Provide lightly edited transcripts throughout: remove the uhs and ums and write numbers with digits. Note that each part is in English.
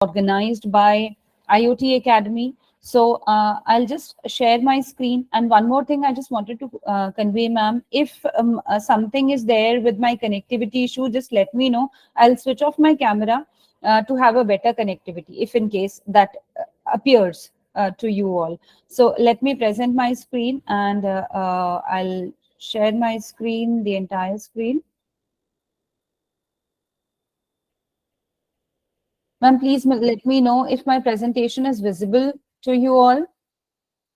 organized by IoT Academy. So I'll just share my screen. And one more thing I just wanted to convey, ma'am, if something is there with my connectivity issue, just let me know. I'll switch off my camera to have a better connectivity, if in case that appears to you all. So let me present my screen, and I'll share my screen, the entire screen. Ma'am, please let me know if my presentation is visible to you all.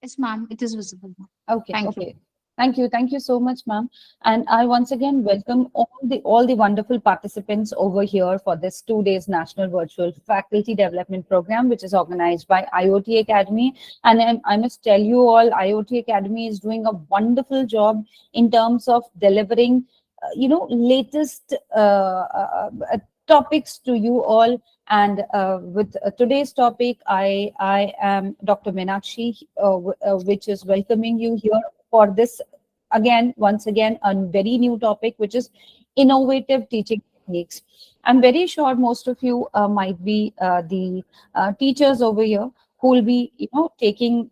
Yes, ma'am, it is visible. Okay, Thank you. okay. Thank you so much, ma'am. And I once again welcome all the wonderful participants over here for this 2 days National Virtual Faculty Development Program, which is organized by IoT Academy. And I must tell you all, IoT Academy is doing a wonderful job in terms of delivering, latest topics to you all. And with today's topic, I am Dr. Meenakshi, which is welcoming you here for this, once again, a very new topic, which is innovative teaching techniques. I'm very sure most of you might be the teachers over here who will be, taking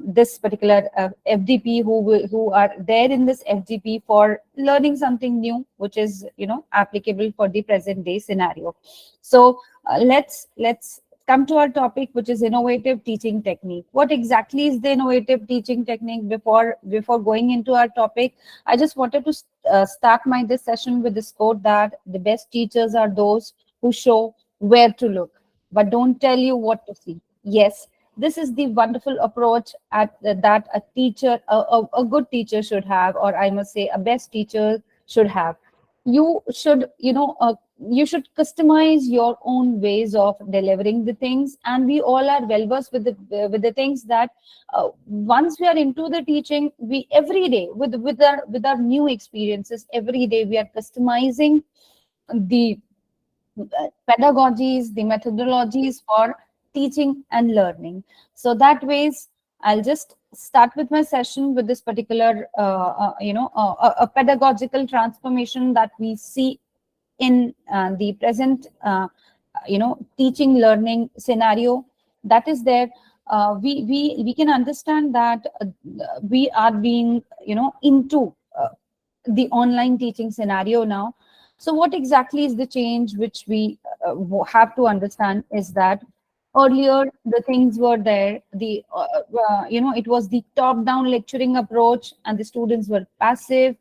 this particular FDP, who are there in this FDP for learning something new, which is, applicable for the present day scenario. So let's come to our topic, which is innovative teaching technique. What exactly is the innovative teaching technique? Before going into our topic, I just wanted to start this session with this quote that the best teachers are those who show where to look, but don't tell you what to see. Yes, this is the wonderful approach that a teacher, a good teacher should have, or I must say, a best teacher should have. You should, you should customize your own ways of delivering the things, and we all are well versed with the things that once we are into the teaching, we every day with our new experiences, every day we are customizing the pedagogies, the methodologies for teaching and learning. So that ways, I'll just start with my session with this particular, a pedagogical transformation that we see in the present, teaching learning scenario that is there. We can understand that we are being, into the online teaching scenario now. So what exactly is the change which we have to understand is that earlier the things were there, it was the top down lecturing approach and the students were passive.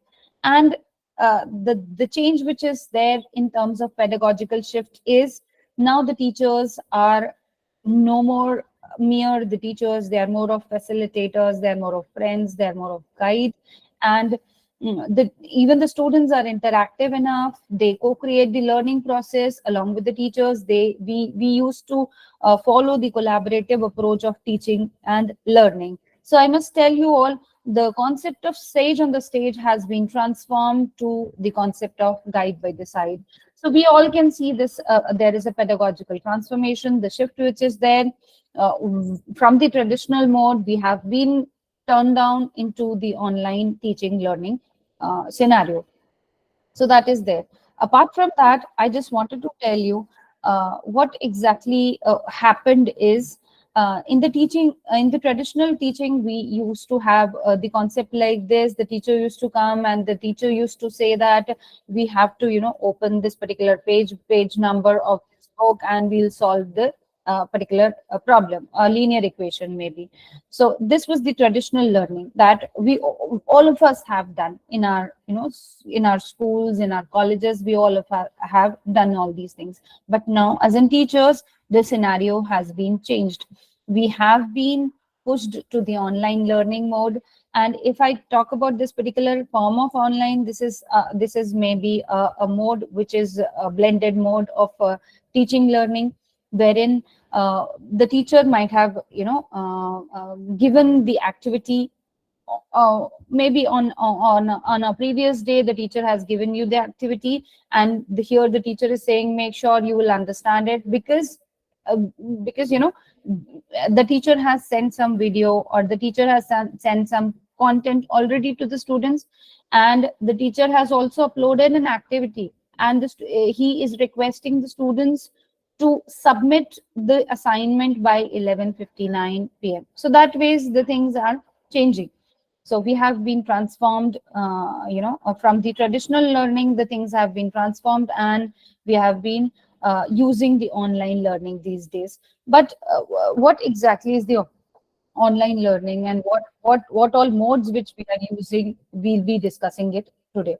And the change which is there in terms of pedagogical shift is now the teachers are no more mere the teachers, they are more of facilitators, they are more of friends, they are more of guide. And even the students are interactive enough, they co-create the learning process along with the teachers. We used to follow the collaborative approach of teaching and learning. So I must tell you all, the concept of sage on the stage has been transformed to the concept of guide by the side. So we all can see this, there is a pedagogical transformation, the shift which is there. From the traditional mode, we have been turned down into the online teaching learning scenario. So that is there. Apart from that, I just wanted to tell you what exactly happened is, in the teaching, in the traditional teaching, we used to have the concept like this. The teacher used to come and the teacher used to say that we have to, open this particular page number of this book, and we'll solve the particular problem, a linear equation maybe. So this was the traditional learning that we all of us have done in our, in our schools, in our colleges. We all of us have done all these things. But now, as in teachers, the scenario has been changed. We have been pushed to the online learning mode. And if I talk about this particular form of online, this is maybe a mode which is a blended mode of teaching learning, wherein the teacher might have, given the activity. Maybe on a previous day, the teacher has given you the activity, and here the teacher is saying, make sure you will understand it, because the teacher has sent some video, or the teacher has sent some content already to the students, and the teacher has also uploaded an activity, and he is requesting the students to submit the assignment by 11:59 p.m. So that ways the things are changing. So we have been transformed, from the traditional learning, the things have been transformed, and we have been using the online learning these days. But what exactly is the online learning, and what all modes which we are using, we'll be discussing it today.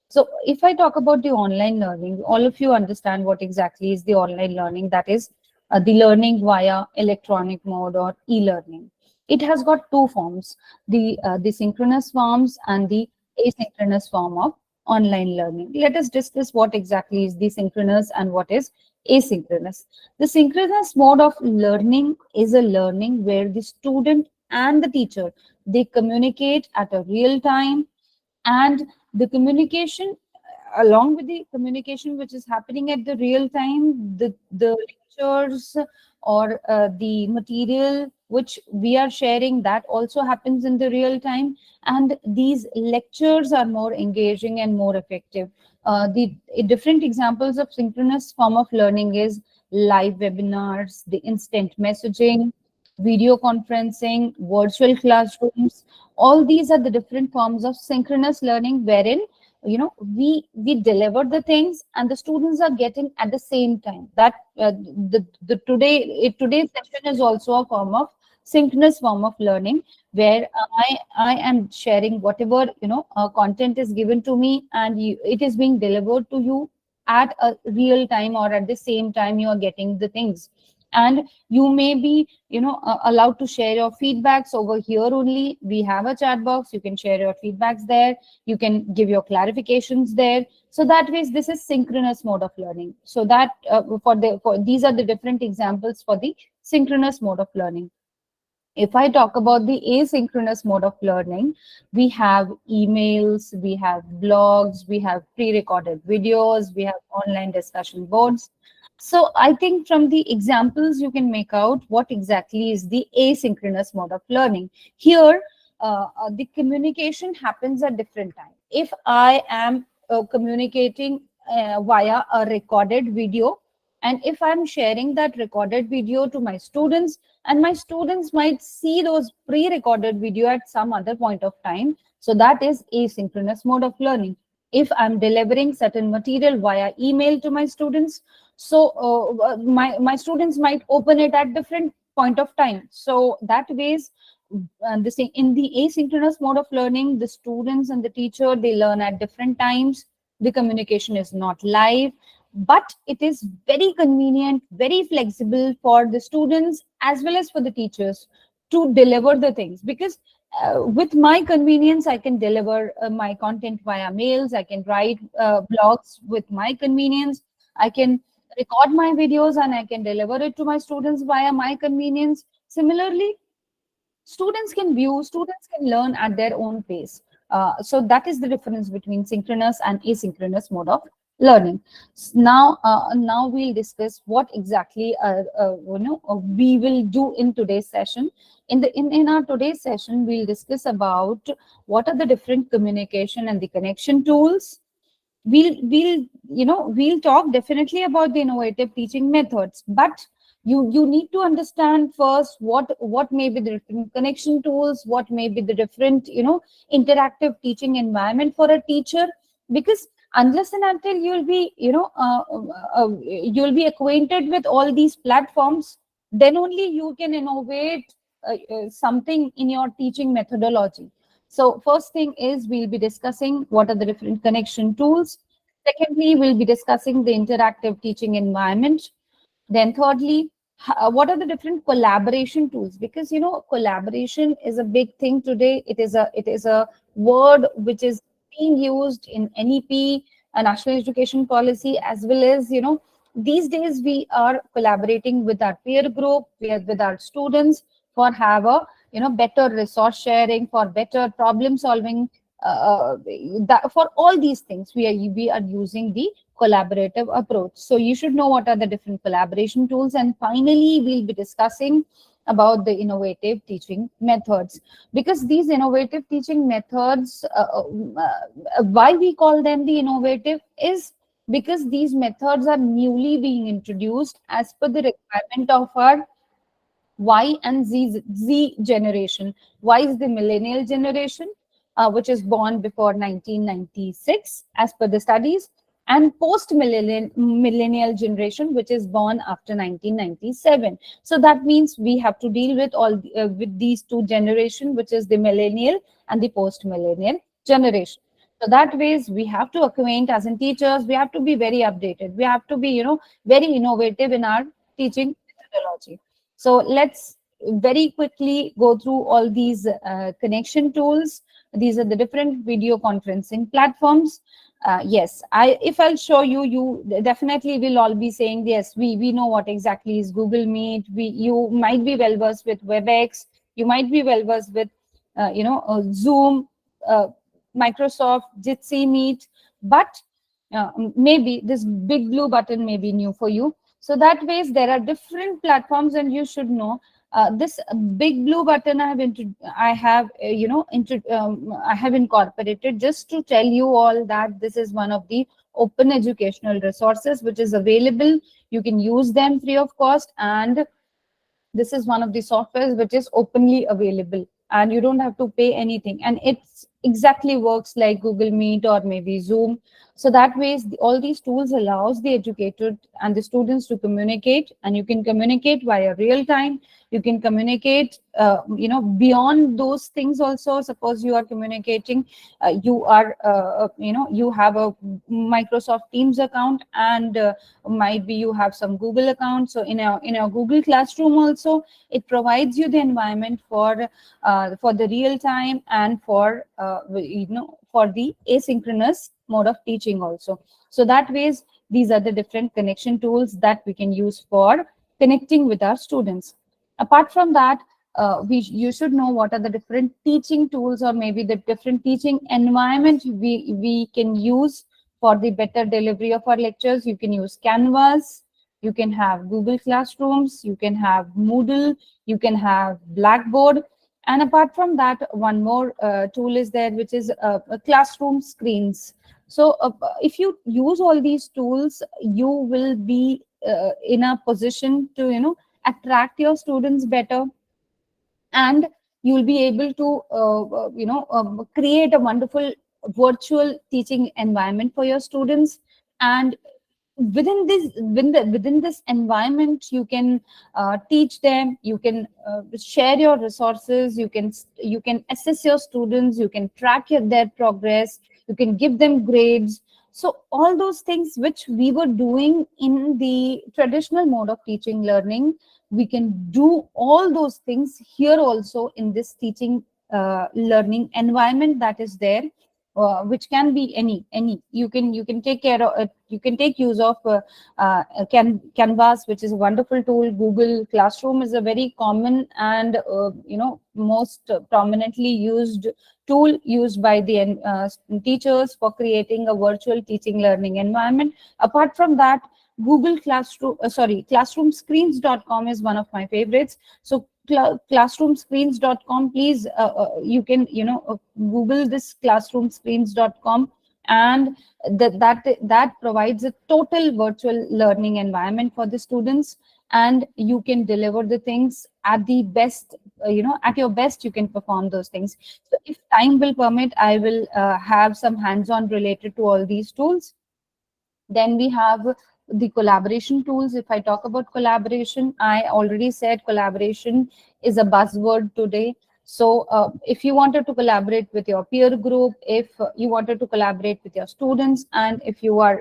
So if I talk about the online learning, all of you understand what exactly is the online learning. That is the learning via electronic mode or e-learning. It has got two forms, the synchronous forms and the asynchronous form of online learning. Let us discuss what exactly is the synchronous and what is asynchronous. The synchronous mode of learning is a learning where the student and the teacher, they communicate at a real time, and the communication, along with the communication which is happening at the real time, the lectures or the material which we are sharing, that also happens in the real time, and these lectures are more engaging and more effective. The different examples of synchronous form of learning is live webinars, the instant messaging, video conferencing, virtual classrooms. All these are the different forms of synchronous learning, wherein we deliver the things and the students are getting at the same time. That the today's session is also a form of synchronous form of learning, where I am sharing whatever content is given to me, and it is being delivered to you at a real time, or at the same time you are getting the things. And you may be allowed to share your feedbacks over here. Only we have a chat box, you can share your feedbacks there, you can give your clarifications there. So that ways this is synchronous mode of learning. So that for these are the different examples for the synchronous mode of learning. If I talk about the asynchronous mode of learning, we have emails, we have blogs, we have pre-recorded videos, we have online discussion boards. So I think from the examples you can make out what exactly is the asynchronous mode of learning. Here, the communication happens at different time. If I am communicating via a recorded video, and if I'm sharing that recorded video to my students, and my students might see those pre-recorded video at some other point of time, so that is asynchronous mode of learning. If I'm delivering certain material via email to my students, so my students might open it at different point of time. So that ways, in the asynchronous mode of learning, the students and the teacher, they learn at different times. The communication is not live, but it is very convenient, very flexible for the students as well as for the teachers to deliver the things. Because with my convenience, I can deliver my content via mails, I can write blogs with my convenience, I can record my videos, and I can deliver it to my students via my convenience. Similarly, students can view, students can learn at their own pace. So that is the difference between synchronous and asynchronous mode of learning. Now we'll discuss what exactly we will do in today's session. In our today's session, we'll discuss about what are the different communication and the connection tools. We'll talk definitely about the innovative teaching methods, but you need to understand first what may be the different connection tools, what may be the different interactive teaching environment for a teacher. Because unless and until you'll be acquainted with all these platforms, then only you can innovate something in your teaching methodology. So first thing is, we'll be discussing what are the different connection tools. Secondly, we'll be discussing the interactive teaching environment. Then thirdly, what are the different collaboration tools? Because collaboration is a big thing today. It is a word which is being used in NEP, a national education policy, as well as these days we are collaborating with our peer group, with our students, for have a better resource sharing, for better problem solving. For all these things, we are using the collaborative approach. So you should know what are the different collaboration tools. And finally, we'll be discussing about the innovative teaching methods. Because these innovative teaching methods, why we call them the innovative is because these methods are newly being introduced as per the requirement of our Y and Z generation. Y is the millennial generation, which is born before 1996, as per the studies, and post millennial generation, which is born after 1997. So that means we have to deal with with these two generation, which is the millennial and the post millennial generation. So that ways we have to acquaint as in teachers. We have to be very updated. We have to be, very innovative in our teaching methodology. So let's very quickly go through all these connection tools. These are the different video conferencing platforms. Yes, if I'll show you, you definitely will all be saying, yes, we know what exactly is Google Meet. You might be well versed with WebEx. You might be well versed with, Zoom, uh, Microsoft, Jitsi Meet. But maybe this big blue button may be new for you. So that ways there are different platforms, and you should know this big blue button I have incorporated just to tell you all that this is one of the open educational resources which is available. You can use them free of cost, and this is one of the softwares which is openly available, and you don't have to pay anything, and it's exactly works like Google Meet or maybe Zoom. So that ways all these tools allows the educated and the students to communicate, and you can communicate via real time. You can communicate beyond those things also. Suppose you are communicating, you have a Microsoft Teams account, and might be you have some Google account. So in a Google Classroom also, it provides you the environment for the real time, and for the asynchronous mode of teaching also. So that ways these are the different connection tools that we can use for connecting with our students. Apart from that, you should know what are the different teaching tools, or maybe the different teaching environment we can use for the better delivery of our lectures. You can use Canvas, you can have Google Classrooms, you can have Moodle, you can have Blackboard. And apart from that, one more tool is there, which is classroom screens. So if you use all these tools, you will be in a position to, attract your students better, and you will be able to create a wonderful virtual teaching environment for your students. And within this environment, you can teach them, you can share your resources, you can assess your students, you can track their progress, you can give them grades. So all those things which we were doing in the traditional mode of teaching learning, we can do all those things here also in this teaching learning environment that is there, which can be any. You can take care of you can take use of Canvas, which is a wonderful tool. Google Classroom is a very common and most prominently used tool used by the teachers for creating a virtual teaching learning environment. Apart from that, classroomscreens.com is one of my favorites. So classroomscreens.com, please, you can Google this classroomscreens.com, and that provides a total virtual learning environment for the students, and you can deliver the things at the best, at your best you can perform those things. So if time will permit, I will have some hands-on related to all these tools. Then we have the collaboration tools. If I talk about collaboration, I already said collaboration is a buzzword today. So if you wanted to collaborate with your peer group, if you wanted to collaborate with your students, and if you are,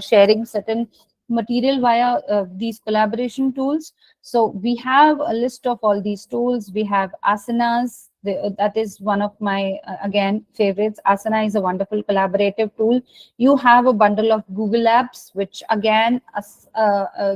sharing certain material via these collaboration tools, so we have a list of all these tools. We have Asanas. That is one of my, again, favorites. Asana is a wonderful collaborative tool. You have a bundle of Google Apps, which again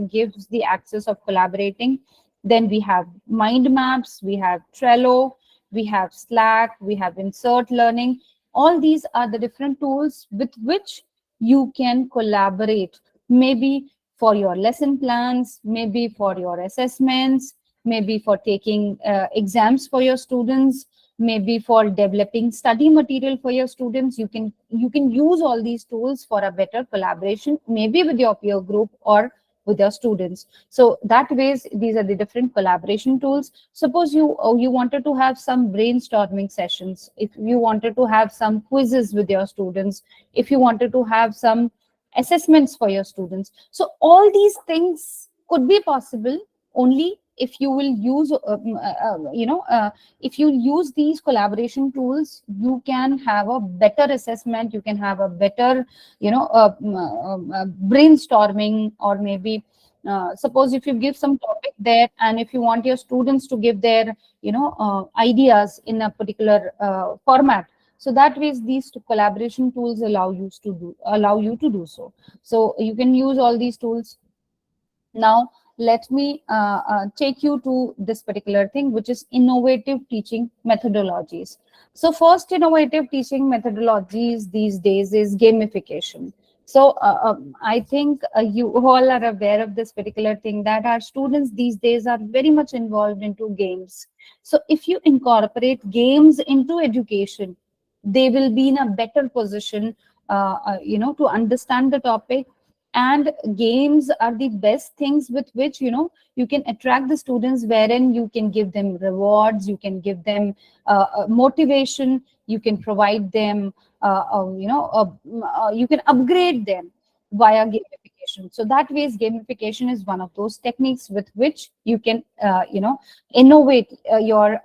gives the access of collaborating. Then we have mind maps, we have Trello, we have Slack, we have Insert Learning. All these are the different tools with which you can collaborate, maybe for your lesson plans, maybe for your assessments, maybe for taking exams for your students, maybe for developing study material for your students. You can use all these tools for a better collaboration, maybe with your peer group or with your students. So that ways, these are the different collaboration tools. Suppose you wanted to have some brainstorming sessions, if you wanted to have some quizzes with your students, if you wanted to have some assessments for your students. So all these things could be possible only if you will use if you use these collaboration tools. You can have a better assessment, you can have a better brainstorming, or maybe suppose if you give some topic there, and if you want your students to give their ideas in a particular format. So that ways, these collaboration tools allow you to do so. So you can use all these tools. Now, let me take you to this particular thing, which is innovative teaching methodologies. So first innovative teaching methodologies these days is gamification. So I think you all are aware of this particular thing, that our students these days are very much involved into games. So if you incorporate games into education, they will be in a better position to understand the topic. And games are the best things with which you can attract the students, wherein you can give them rewards, you can give them motivation, you can provide them you can upgrade them via gamification. So that ways, gamification is one of those techniques with which you can innovate your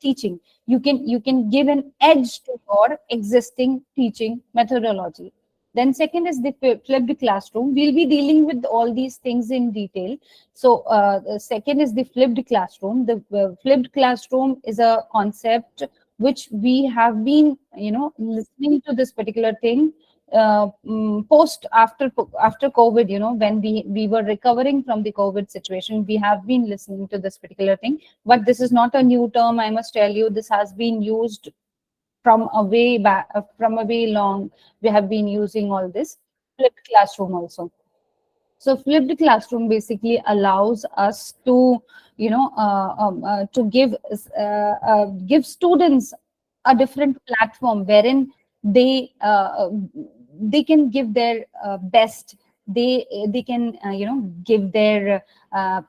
teaching. You can give an edge to your existing teaching methodology. Then second is the flipped classroom. We'll be dealing with all these things in detail. So the second is the flipped classroom. The flipped classroom is a concept which we have been, listening to this particular thing post after COVID. When we were recovering from the COVID situation, we have been listening to this particular thing. But this is not a new term, I must tell you. This has been used from a way back, from a way long. We have been using all this flipped classroom also. So flipped classroom basically allows us to give students a different platform, wherein they they can give their best. They can give their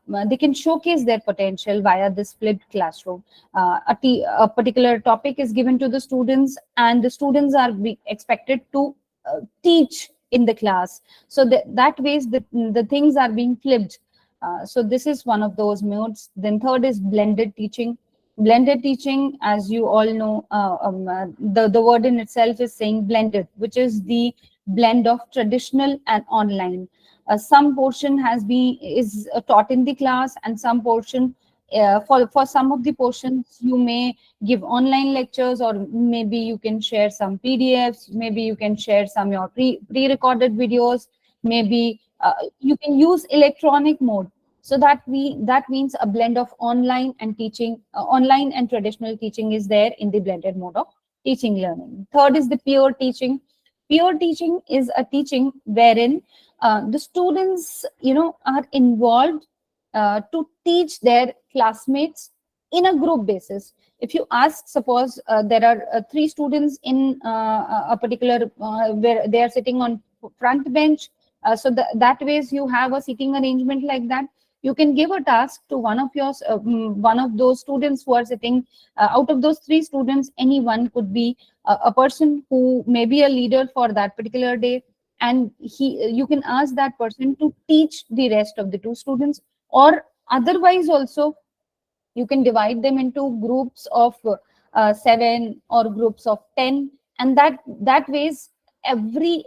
they can showcase their potential via this flipped classroom. A particular topic is given to the students, and the students are expected to teach in the class. So that ways, the things are being flipped. So this is one of those modes. Then third is blended teaching. Blended teaching, as you all know, the word in itself is saying blended, which is the blend of traditional and online. Some portion is taught in the class, and some portion, for some of the portions, you may give online lectures, or maybe you can share some PDFs, maybe you can share some your pre-recorded videos, maybe you can use electronic mode. So that means a blend of online and teaching, online and traditional teaching is there in the blended mode of teaching learning. Third is the peer teaching. Peer teaching is a teaching wherein the students are involved to teach their classmates in a group basis. If you ask, suppose there are three students in a particular where they are sitting on front bench. So that ways, you have a seating arrangement like that. You can give a task to one of those students who are sitting. Out of those three students, anyone could be a person who may be a leader for that particular day, and you can ask that person to teach the rest of the two students. Or otherwise also, you can divide them into groups of 7 or groups of 10, and that ways, every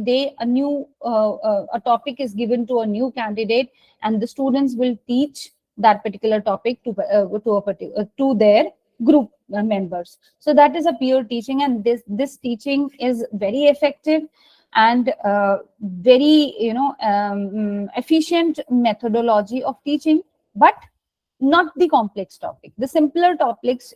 day a topic is given to a new candidate, and the students will teach that particular topic to their group members. So that is a peer teaching, and this teaching is very effective and very efficient methodology of teaching, but not the complex topic. The simpler topics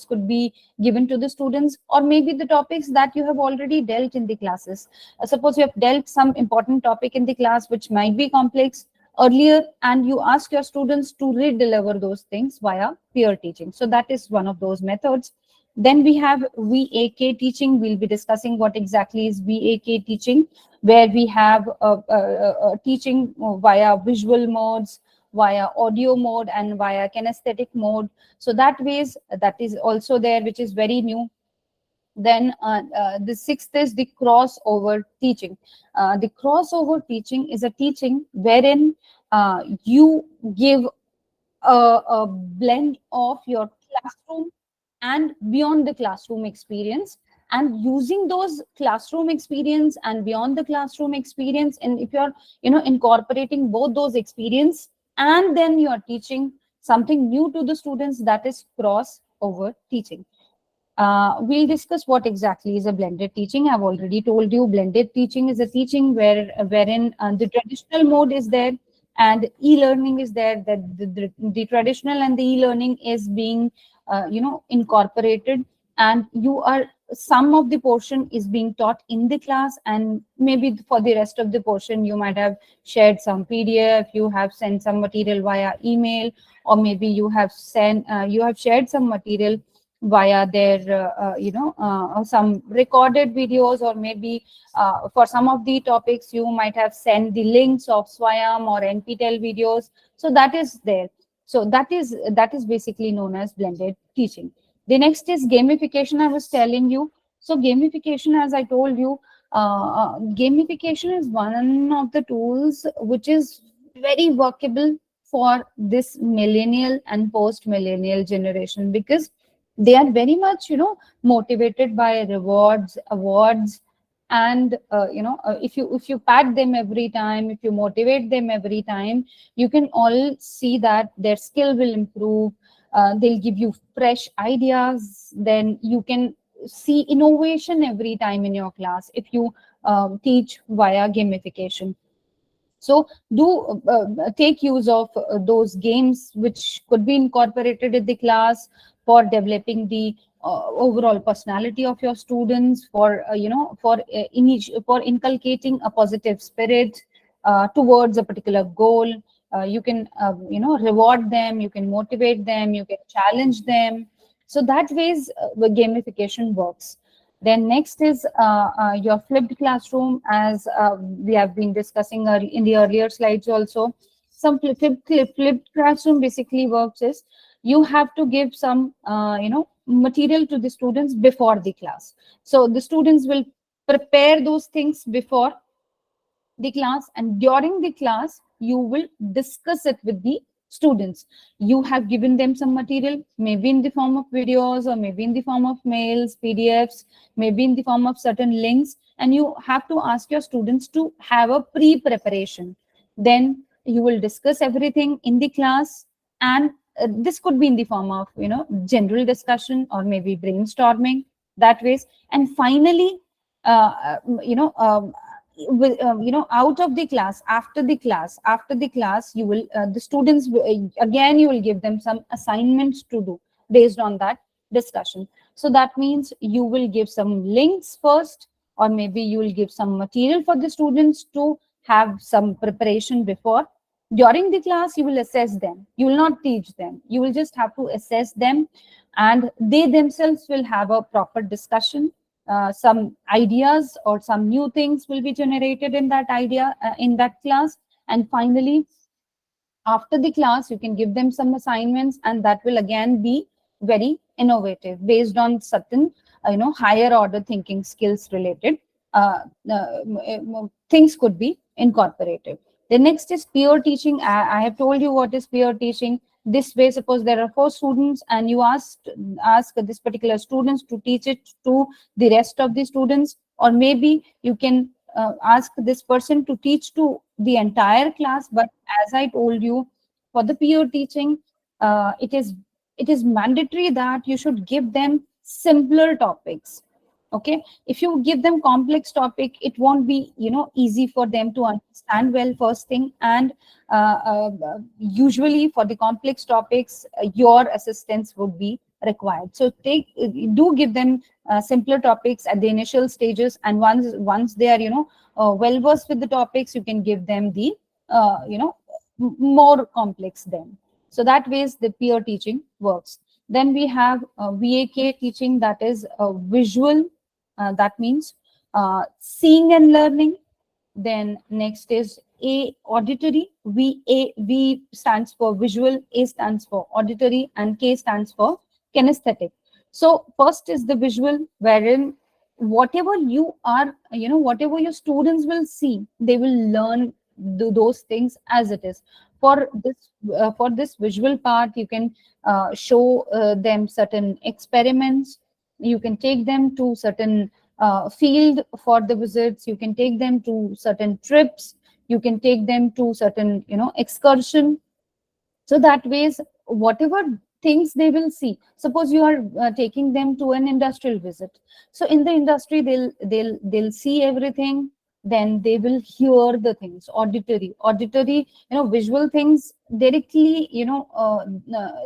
could be given to the students, or maybe the topics that you have already dealt in the classes. Suppose you have dealt some important topic in the class which might be complex. earlier, and you ask your students to redeliver those things via peer teaching. So that is one of those methods. Then we have VAK teaching. We'll be discussing what exactly is VAK teaching, where we have teaching via visual modes, via audio mode, and via kinesthetic mode. So that ways, that is also there, which is very new. Then the sixth is the crossover teaching. The crossover teaching is a teaching wherein you give a blend of your classroom and beyond the classroom experience, and using those classroom experience and beyond the classroom experience, and if you're incorporating both those experience, and then you're teaching something new to the students, that is crossover teaching. We'll discuss what exactly is a blended teaching. I've already told you blended teaching is a teaching wherein the traditional mode is there and e-learning is there. That the traditional and the e-learning is being incorporated, and you are, some of the portion is being taught in the class, and maybe for the rest of the portion you might have shared some PDF, you have sent some material via email, or maybe you have shared some material via their some recorded videos, or maybe for some of the topics you might have sent the links of swayam or nptel videos. So that is there. So that is basically known as blended teaching. The next is gamification. I was telling you, so gamification, as I told you, gamification is one of the tools which is very workable for this millennial and post millennial generation, because they are very much motivated by rewards, awards, and if you pat them every time, if you motivate them every time, you can all see that their skill will improve. They'll give you fresh ideas, then you can see innovation every time in your class if you teach via gamification. So do take use of those games which could be incorporated in the class for developing the overall personality of your students, for for inculcating a positive spirit towards a particular goal. You can reward them, you can motivate them, you can challenge them. So that ways the gamification works. Then next is your flipped classroom, as we have been discussing in the earlier slides also. Some flipped classroom basically works is you have to give some material to the students before the class. So the students will prepare those things before the class, and during the class you will discuss it with the students. You have given them some material, maybe in the form of videos, or maybe in the form of mails, PDFs, maybe in the form of certain links, and you have to ask your students to have a pre-preparation. Then you will discuss everything in the class, and this could be in the form of general discussion, or maybe brainstorming, that ways. And finally, uh, you know um, out of the class, after the class you will the students again, you will give them some assignments to do based on that discussion. So that means you will give some links first, or maybe you will give some material for the students to have some preparation before. During the class you will assess them, you will not teach them, you will just have to assess them, and they themselves will have a proper discussion. Some ideas or some new things will be generated in that idea in that class. And finally, after the class you can give them some assignments, and that will again be very innovative based on certain higher order thinking skills related uh, things could be incorporated. The next is peer teaching. I have told you what is peer teaching. This way, suppose there are 4 students and you ask this particular students to teach it to the rest of the students, or maybe you can ask this person to teach to the entire class. But as I told you, for the peer teaching, it is mandatory that you should give them simpler topics. Okay, if you give them complex topic, it won't be easy for them to understand well, first thing. And usually for the complex topics, your assistance would be required. So do give them simpler topics at the initial stages, and once they are well versed with the topics, you can give them the uh, you know more complex then. So that ways the peer teaching works. Then we have VAK teaching, that is visual, that means seeing and learning. Then next is A, auditory. V stands for visual, A stands for auditory, and K stands for kinesthetic. So first is the visual, wherein whatever you are, whatever your students will see, they will learn those things as it is. For this visual part, you can show them certain experiments. You can take them to certain field for the visits. You can take them to certain trips. You can take them to certain excursion. So that ways, whatever things they will see, suppose you are taking them to an industrial visit, so in the industry they'll see everything. Then they will hear the things, auditory, visual things directly,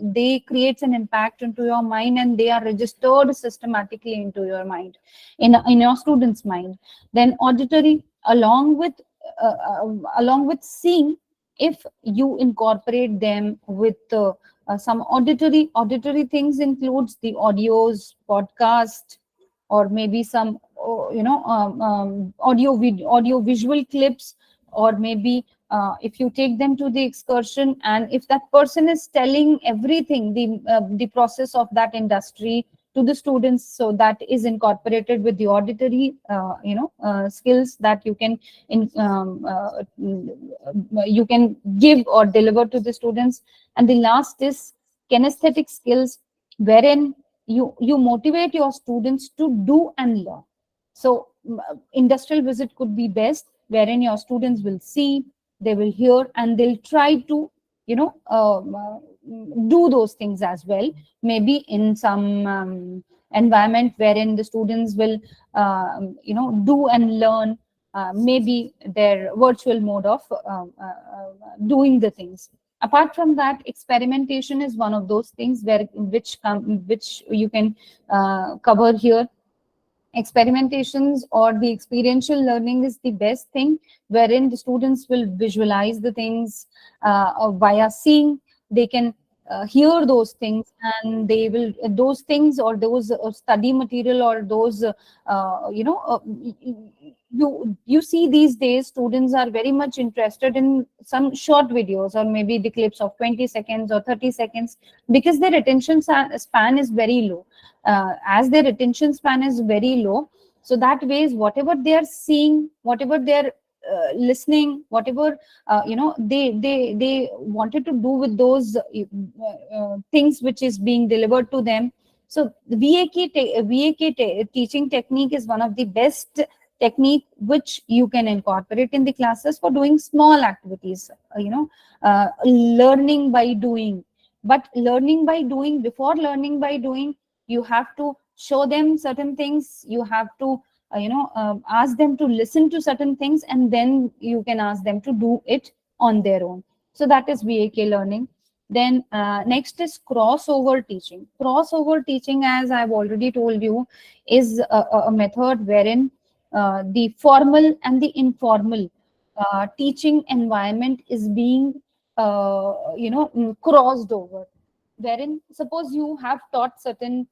they creates an impact into your mind, and they are registered systematically into your mind, in your students mind. Then auditory, uh, along with seeing, if you incorporate them with some auditory things, includes the audios, podcast, or maybe some audio visual clips, or maybe if you take them to the excursion, and if that person is telling everything, the process of that industry to the students, so that is incorporated with the auditory skills that you can give or deliver to the students. And the last is kinesthetic skills, wherein you motivate your students to do and learn. So industrial visit could be best, wherein your students will see, they will hear, and they'll try to do those things as well, maybe in some environment wherein the students will do and learn, maybe their virtual mode of doing the things. Apart from that, experimentation is one of those things which you can cover here. Experimentations or the experiential learning is the best thing, wherein the students will visualize the things via seeing. They can hear those things, and they will those things, or those study material, or those you see these days students are very much interested in some short videos, or maybe the clips of 20 seconds or 30 seconds, because their attention span is very low. As their attention span is very low, so that ways, whatever they are seeing, whatever they're listening, whatever they wanted to do with those things which is being delivered to them. So teaching technique is one of the best technique which you can incorporate in the classes for doing small activities, learning by doing. But learning by doing, before learning by doing, you have to show them certain things. You have to ask them to listen to certain things, and then you can ask them to do it on their own. So that is VAK learning. Then next is crossover teaching. Crossover teaching, as I've already told you, is a method wherein the formal and the informal teaching environment is being crossed over, wherein suppose you have taught certain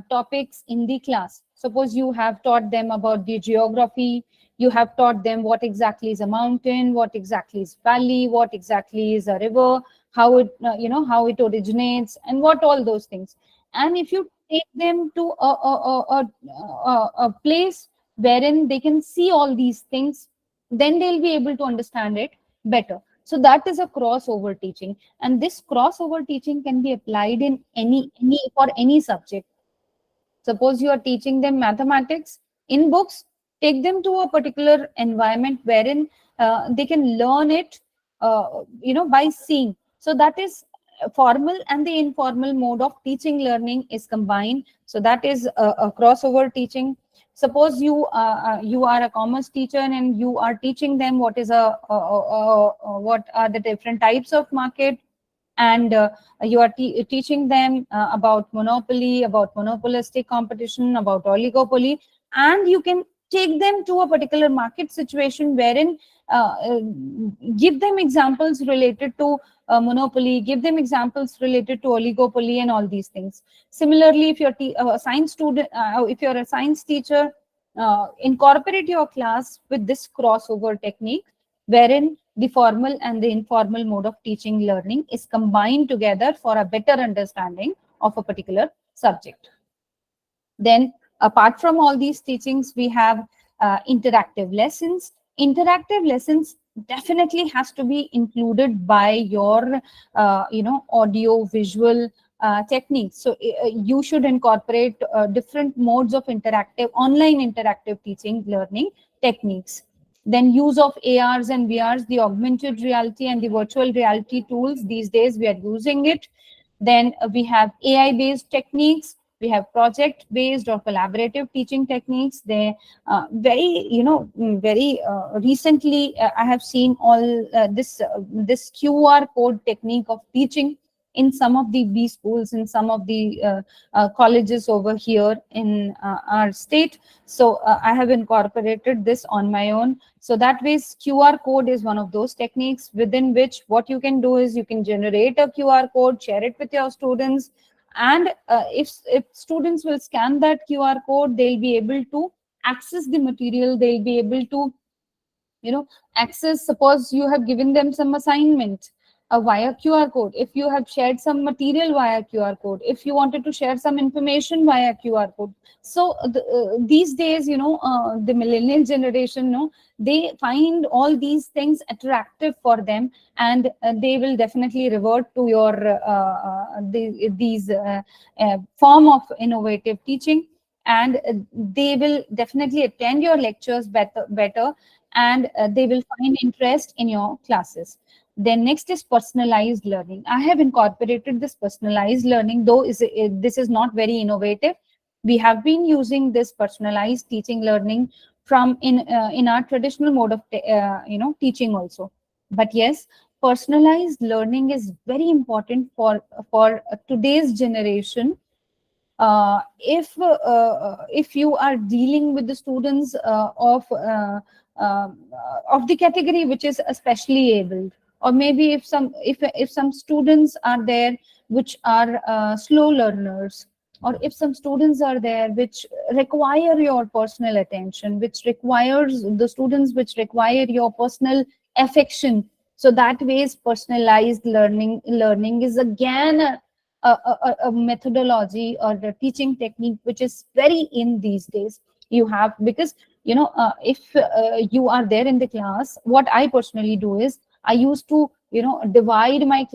topics in the class. Suppose you have taught them about the geography, you have taught them what exactly is a mountain, what exactly is valley, what exactly is a river, how it how it originates, and what all those things. And if you take them to a place wherein they can see all these things, then they'll be able to understand it better. So that is a crossover teaching, and this crossover teaching can be applied in any for any subject. Suppose you are teaching them mathematics in books, take them to a particular environment wherein they can learn it, by seeing. So that is formal and the informal mode of teaching learning is combined. So that is a crossover teaching. Suppose you are a commerce teacher and you are teaching them what are the different types of market, and you are teaching them about monopoly, about monopolistic competition, about oligopoly, and you can take them to a particular market situation wherein uh, uh, give them examples related to monopoly, give them examples related to oligopoly and all these things. Similarly, if you're a science student, if you're a science teacher, incorporate your class with this crossover technique, wherein the formal and the informal mode of teaching learning is combined together for a better understanding of a particular subject. Then, apart from all these teachings, we have interactive lessons. Interactive lessons definitely has to be included by your, audio visual techniques. So you should incorporate different modes of online interactive teaching learning techniques. Then use of ARs and VRs, the augmented reality and the virtual reality tools. These days we are using it. Then we have AI-based techniques. We have project-based or collaborative teaching techniques. They very recently, I have seen all this QR code technique of teaching in some of the B schools, in some of the colleges over here in our state. So I have incorporated this on my own. So that way, QR code is one of those techniques within which what you can do is you can generate a QR code, share it with your students, and if students will scan that QR code, they'll be able to access the material. They'll be able to access. Suppose you have given them some assignment via QR code. If you have shared some material via QR code, if you wanted to share some information via QR code. So these days, the millennial generation, they find all these things attractive for them, and they will definitely revert to your these form of innovative teaching, and they will definitely attend your lectures better, and they will find interest in your classes. Then next is personalized learning. I have incorporated this personalized learning, though this is not very innovative. We have been using this personalized teaching learning from in our traditional mode of teaching also. But yes, personalized learning is very important for today's generation. If you are dealing with the students of the category which is especially abled, or maybe if some students are there which are slow learners, or if some students are there which require your personal attention, which requires the students which require your personal affection. So that ways personalized learning is again a methodology or the teaching technique which is very in these days. You have, because if you are there in the class, what I personally do is I used to divide my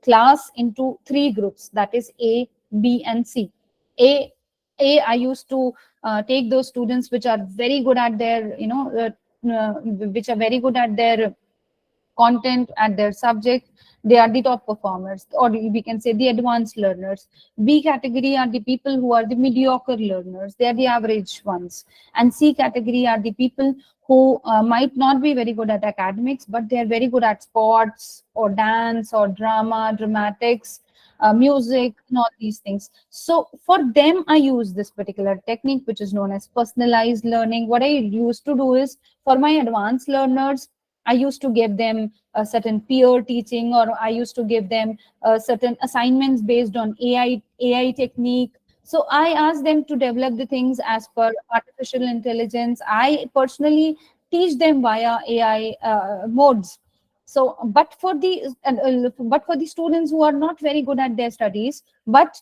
class into three groups, that is A, B and C. a I used to take those students which are very good at their which are very good at their content, at their subject. They are the top performers, or we can say the advanced learners. B category are the people who are the mediocre learners, they are the average ones. And C category are the people who might not be very good at academics, but they are very good at sports or dance or drama, dramatics, music and all these things. So for them I use this particular technique which is known as personalized learning. What I used to do is, for my advanced learners, I used to give them a certain peer teaching, or I used to give them certain assignments based on AI technique. So I asked them to develop the things as per artificial intelligence. I personally teach them via AI modes. So, but for the students who are not very good at their studies, but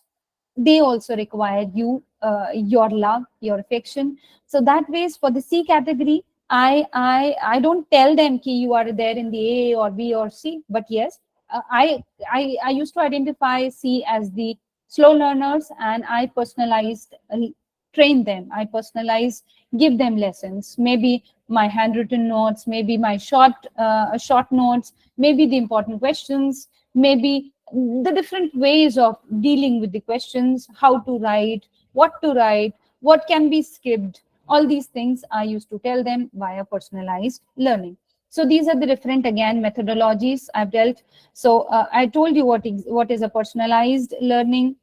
they also require your love, your affection. So that ways, for the C category, I don't tell them ki you are there in the A or B or C, but yes, I used to identify C as the slow learners, and I personalized train them. I personalize, give them lessons, maybe my handwritten notes, maybe my short notes, maybe the important questions, maybe the different ways of dealing with the questions, how to write, what can be skipped. All these things I used to tell them via personalized learning. So these are the different, again, methodologies I've dealt. So I told you what is a personalized learning.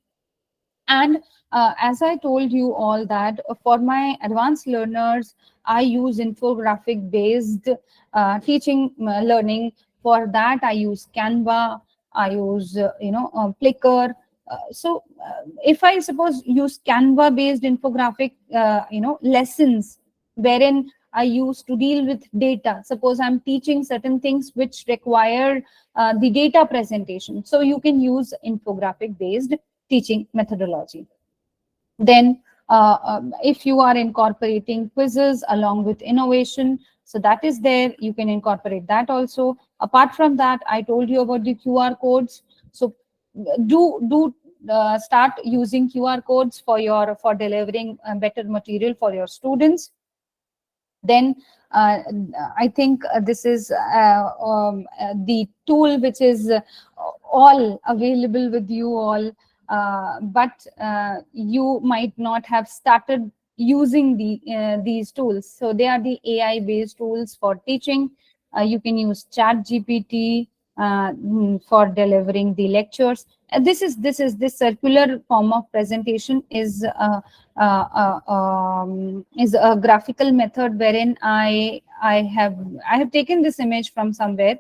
And as I told you all that for my advanced learners, I use infographic based teaching learning. For that, I use Canva, I use Plickr. If I suppose use Canva based infographic lessons, wherein I use to deal with data. Suppose I'm teaching certain things which require the data presentation. So you can use infographic based teaching methodology. Then, if you are incorporating quizzes along with innovation, so that is there, you can incorporate that also. Apart from that, I told you about the QR codes. So do start using QR codes for delivering better material for your students. Then I think this is the tool which is all available with you all, but you might not have started using these tools. So they are the AI based tools for teaching. You can use chat gpt for delivering the lectures. This circular form of presentation is a graphical method wherein I have taken this image from somewhere.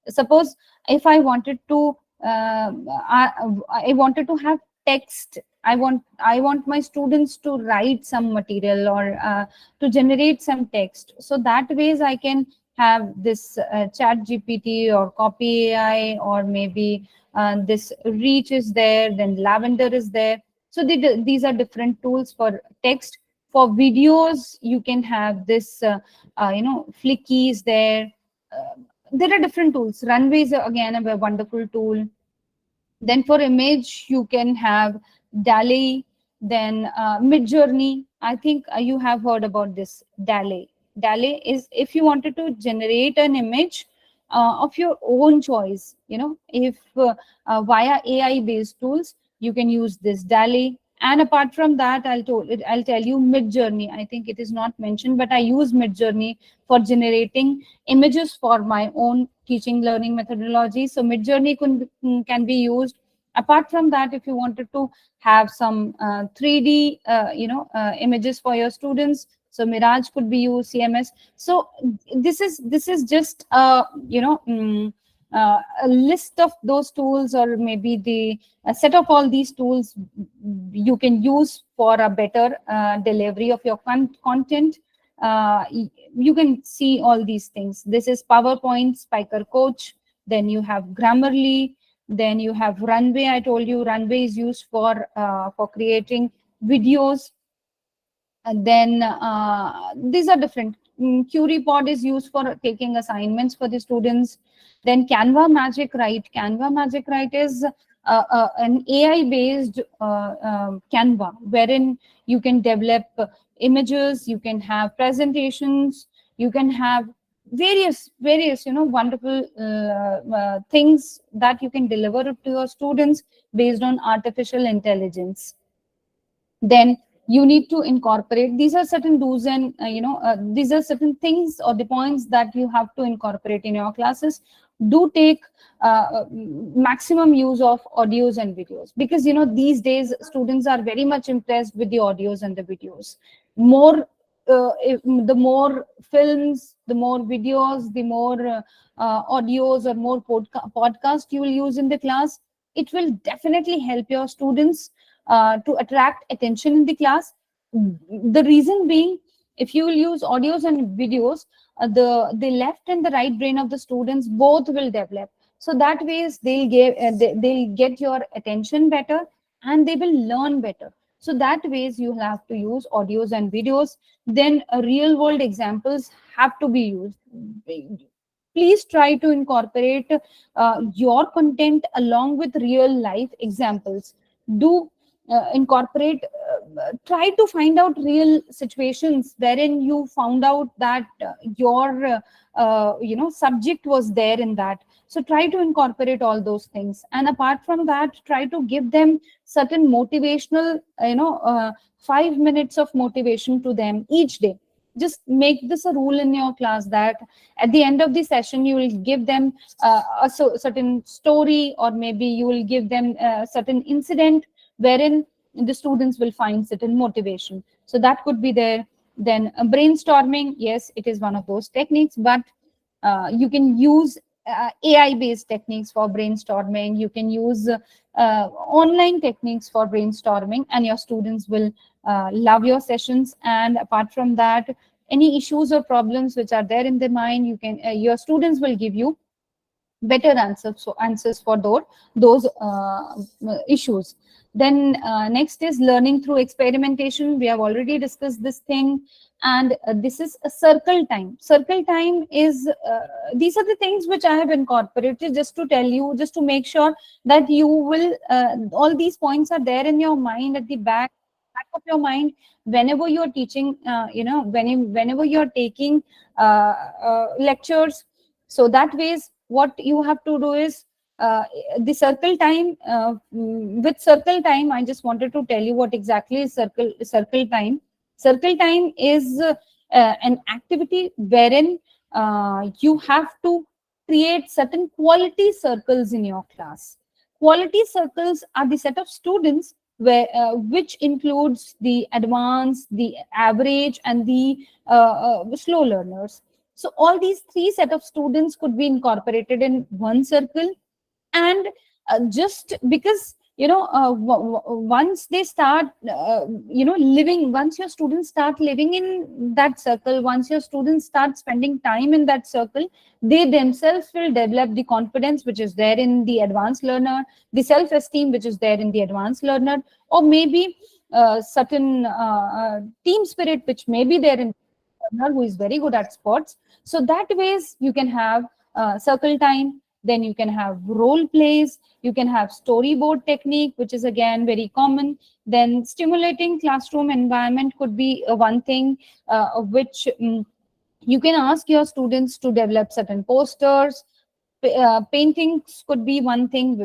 Suppose if I wanted to I wanted to have text. I want my students to write some material or to generate some text. So that ways I can have this chat gpt or copy ai, or maybe this reach is there, then lavender is there. So these are different tools for text. For videos, you can have this flicky is there. uh, there are different tools. Runway is again a wonderful tool. Then for image, you can have DALI, then Midjourney. I think you have heard about this DALI. DALI is if you wanted to generate an image of your own choice, if via AI based tools, you can use this DALI. And apart from that, I'll tell you Midjourney. I think it is not mentioned, but I use Midjourney for generating images for my own teaching learning methodology. So Midjourney can be used. Apart from that, if you wanted to have some 3D images for your students, so Mirage could be used, CMS. So this is just a list of those tools, or maybe the a set of all these tools you can use for a better delivery of your content. You can see all these things. This is PowerPoint, Spiker Coach. Then you have Grammarly. Then you have Runway. I told you Runway is used for creating videos. And then these are different. QRepod is used for taking assignments for the students. Then Canva Magic Write. Canva Magic Write is an AI-based Canva, wherein you can develop images, you can have presentations, you can have various wonderful things that you can deliver to your students based on artificial intelligence. Then you need to incorporate, these are certain do's and these are certain things or the points that you have to incorporate in your classes. Do take maximum use of audios and videos, because these days students are very much impressed with the audios and the videos. More the more films, the more videos, the more audios or more podcast you will use in the class, it will definitely help your students to attract attention in the class. The reason being, if you will use audios and videos, the left and the right brain of the students both will develop. So that ways they'll get your attention better, and they will learn better. So that ways you have to use audios and videos. Then real world examples have to be used. Please try to incorporate your content along with real life examples. Do incorporate, try to find out real situations wherein you found out that your subject was there in that. So try to incorporate all those things. And apart from that, try to give them certain motivational 5 minutes of motivation to them each day. Just make this a rule in your class that at the end of the session you will give them certain story, or maybe you will give them a certain incident wherein the students will find certain motivation. So that could be there. Then brainstorming, yes, it is one of those techniques, but you can use AI based techniques for brainstorming. You can use online techniques for brainstorming, and your students will love your sessions. And apart from that, any issues or problems which are there in their mind, you can your students will give you better answers for those issues. Then next is learning through experimentation. We have already discussed this thing. And this is a circle time. Circle time is these are the things which I have incorporated just to tell you, just to make sure that you will all these points are there in your mind, at the back of your mind, whenever you're teaching, whenever you're taking lectures. So that ways, what you have to do is the circle time. With circle time, I just wanted to tell you what exactly is circle time. Circle time is an activity wherein you have to create certain quality circles in your class. Quality circles are the set of students which includes the advanced, the average, and the slow learners. So all these three set of students could be incorporated in one circle. And just because once they start living, once your students start living in that circle, once your students start spending time in that circle, they themselves will develop the confidence which is there in the advanced learner, the self-esteem which is there in the advanced learner, or maybe certain team spirit which may be there in learner who is very good at sports. So that ways you can have circle time. Then you can have role plays, you can have storyboard technique, which is again very common. Then stimulating classroom environment could be one thing which you can ask your students to develop certain posters. Paintings could be one thing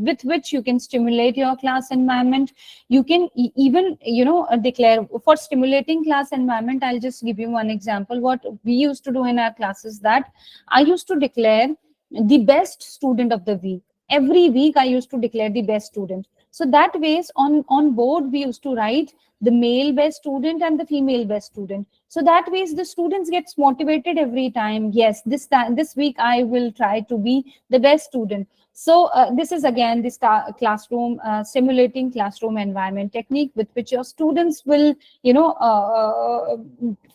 with which you can stimulate your class environment. You can even declare for stimulating class environment. I'll just give you one example. What we used to do in our classes, that I used to declare the best student of the week. Every week I used to declare the best student. So that ways on board we used to write the male best student and the female best student. So that ways the students gets motivated every time. Yes, this week I will try to be the best student. So this is again the classroom simulating classroom environment technique, with which your students will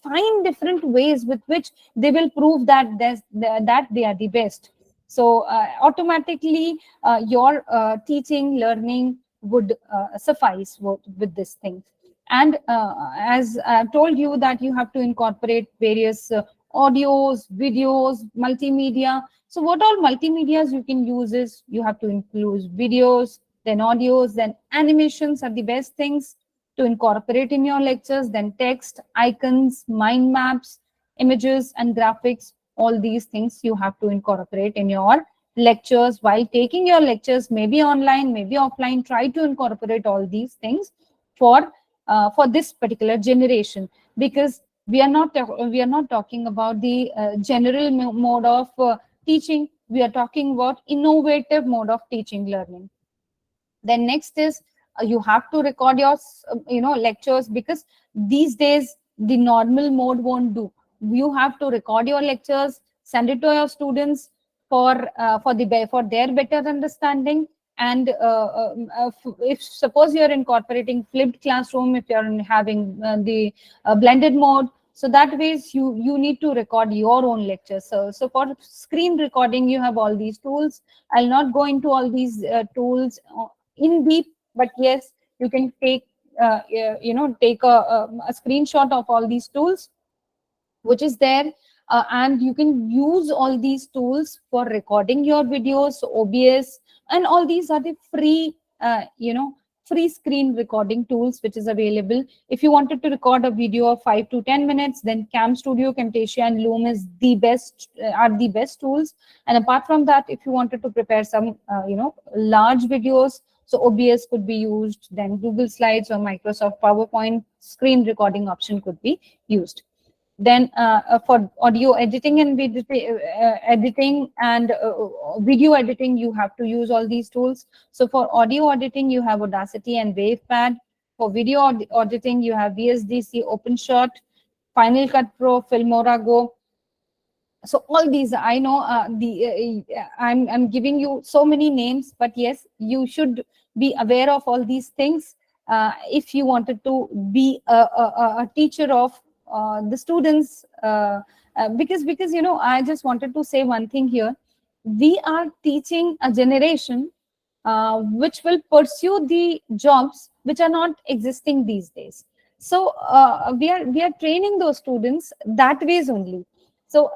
find different ways with which they will prove that they are the best. So automatically your teaching learning would suffice with this thing. And as I've told you, that you have to incorporate various audios, videos, multimedia. So what all multimedias you can use is, you have to include videos, then audios, then animations are the best things to incorporate in your lectures, then text, icons, mind maps, images, and graphics. All these things you have to incorporate in your lectures. While taking your lectures, maybe online, maybe offline, try to incorporate all these things for this particular generation, because we are not talking about the general mode of teaching. We are talking about innovative mode of teaching learning. Then next is you have to record your lectures, because these days the normal mode won't do. You have to record your lectures, send it to your students for their better understanding. And if suppose you're incorporating flipped classroom, if you're having the blended mode, so that ways you need to record your own lectures. So for screen recording, you have all these tools. I'll not go into all these tools in deep, but yes, you can take take a screenshot of all these tools which is there, and you can use all these tools for recording your videos. So OBS and all these are the free free screen recording tools which is available. If you wanted to record a video of 5 to 10 minutes, then Cam Studio, Camtasia, and Loom is the best are the best tools. And apart from that, if you wanted to prepare some large videos, so OBS could be used, then Google Slides or Microsoft PowerPoint screen recording option could be used. Then for audio editing and editing and video editing, you have to use all these tools. So for audio editing, you have Audacity and WavePad. For video auditing, you have VSDC, OpenShot, Final Cut Pro, Filmora Go. So all these, I know I'm giving you so many names, but yes, you should be aware of all these things if you wanted to be a teacher of the students, because I just wanted to say one thing here. We are teaching a generation which will pursue the jobs which are not existing these days. So we are training those students that ways only. So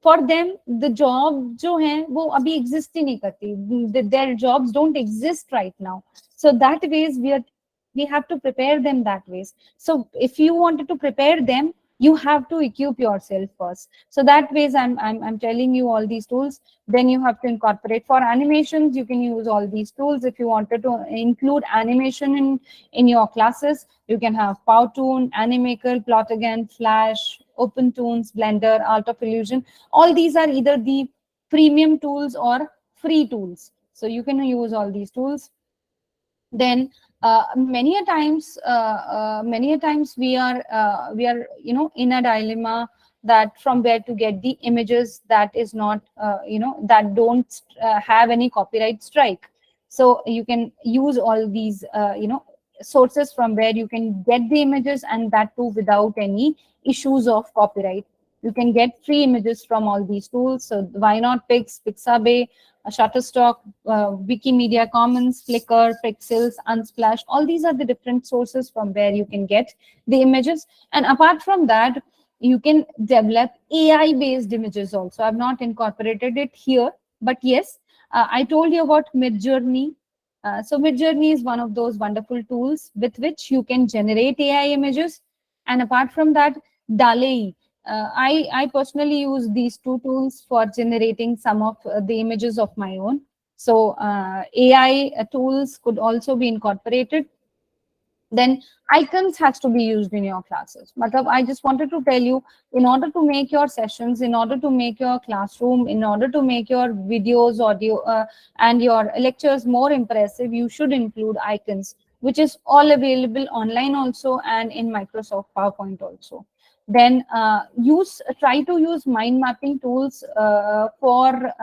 for them, the job जो है वो अभी exist ही नहीं करती. Their jobs don't exist right now. So that ways we have to prepare them that ways. So if you wanted to prepare them, you have to equip yourself first. So that ways I'm telling you all these tools. Then you have to incorporate for animations. You can use all these tools. If you wanted to include animation in your classes, you can have Powtoon, Animaker, Plot Again, Flash, OpenToons, Blender, Art of Illusion. All these are either the premium tools or free tools. So you can use all these tools. Then many a times we are in a dilemma that from where to get the images that is not that don't have any copyright strike. So you can use all these sources from where you can get the images, and that too without any issues of copyright. You can get free images from all these tools. So why not Pixabay, Shutterstock, Wikimedia Commons, Flickr, Pixels, Unsplash. All these are the different sources from where you can get the images. And apart from that, you can develop AI-based images also. I've not incorporated it here, but yes, I told you about Midjourney. So Midjourney is one of those wonderful tools with which you can generate AI images. And apart from that, DALL-E. I personally use these two tools for generating some of the images of my own. So AI tools could also be incorporated. Then icons has to be used in your classes. Matlab, I just wanted to tell you, in order to make your sessions, in order to make your classroom, in order to make your videos, audio, and your lectures more impressive, you should include icons, which is all available online also and in Microsoft PowerPoint also. Then try to use mind mapping tools for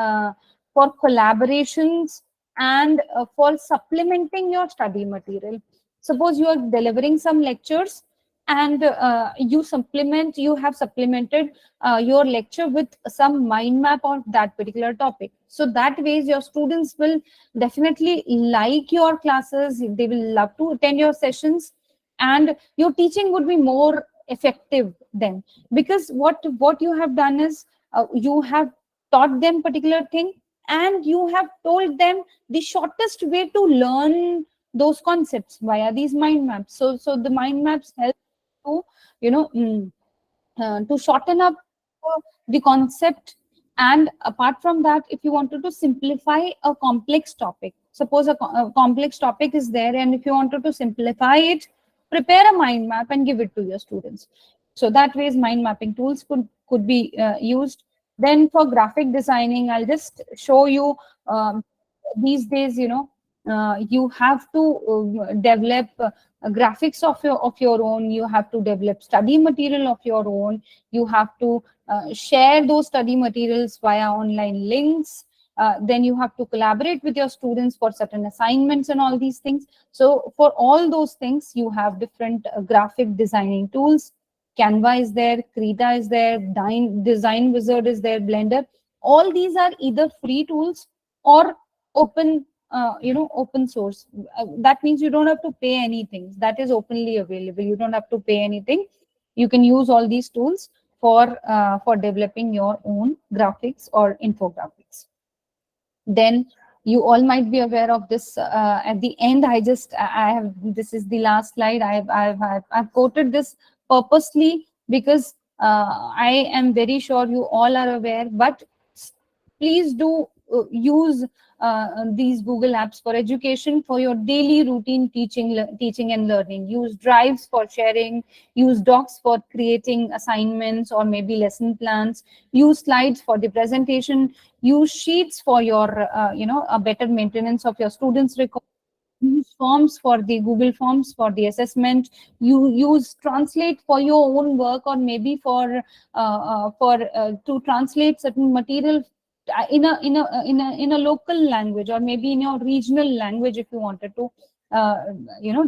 collaborations and for supplementing your study material. Suppose you are delivering some lectures and you have supplemented your lecture with some mind map on that particular topic. So that ways your students will definitely like your classes. They will love to attend your sessions, and your teaching would be more effective then, because what you have done is you have taught them particular thing, and you have told them the shortest way to learn those concepts via these mind maps. So the mind maps help to to shorten up the concept. And apart from that, if you wanted to simplify a complex topic, suppose a complex topic is there, and if you wanted to simplify it, prepare a mind map and give it to your students. So that ways mind mapping tools could be used. Then for graphic designing, I'll just show you these days, you have to develop graphics of your own. You have to develop study material of your own. You have to share those study materials via online links. Then you have to collaborate with your students for certain assignments and all these things. So for all those things, you have different graphic designing tools. Canva is there, Krita is there, Design Wizard is there, Blender. All these are either free tools or open open source. That means you don't have to pay anything. That is openly available. You don't have to pay anything. You can use all these tools for developing your own graphics or infographics. Then you all might be aware of this. At the end, I have, this is the last slide. I've quoted this purposely because I am very sure you all are aware, but please do use these Google apps for education for your daily routine teaching and learning. Use drives for sharing, use docs for creating assignments or maybe lesson plans, use slides for the presentation, use sheets for your, a better maintenance of your students' record, use forms for the Google Forms for the assessment, you use translate for your own work, or maybe for to translate certain material in a local language, or maybe in your regional language if you wanted to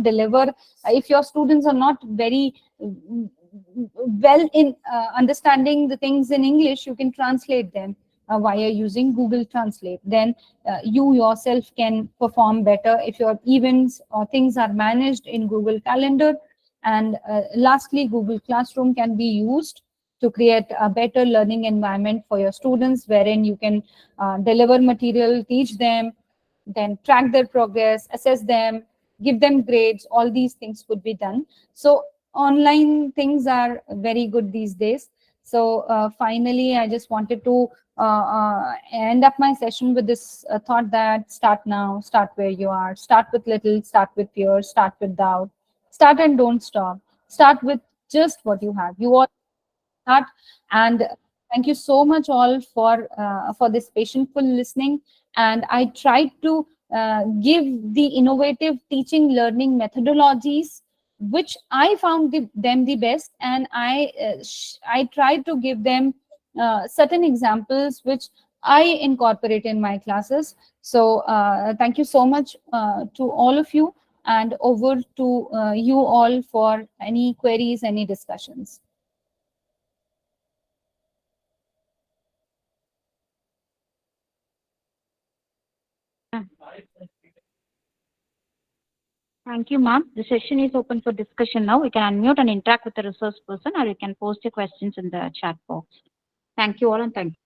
deliver. If your students are not very well in understanding the things in English, you can translate them via using Google Translate. Then you yourself can perform better if your events or things are managed in Google Calendar. And lastly, Google Classroom can be used to create a better learning environment for your students, wherein you can deliver material, teach them, then track their progress, assess them, give them grades. All these things could be done. So online things are very good these days. So finally, I just wanted to end up my session with this thought that start now, start where you are, start with little, start with fear, start with doubt, start and don't stop, start with just what you have. You all start. And thank you so much all for this patientful listening. And I tried to give the innovative teaching learning methodologies which I found them the best, and I tried to give them certain examples which I incorporate in my classes. So thank you so much to all of you, and over to you all for any queries, any discussions. Thank you, ma'am. The session is open for discussion now. You can unmute and interact with the resource person, or you can post your questions in the chat box. Thank you all, and thank you.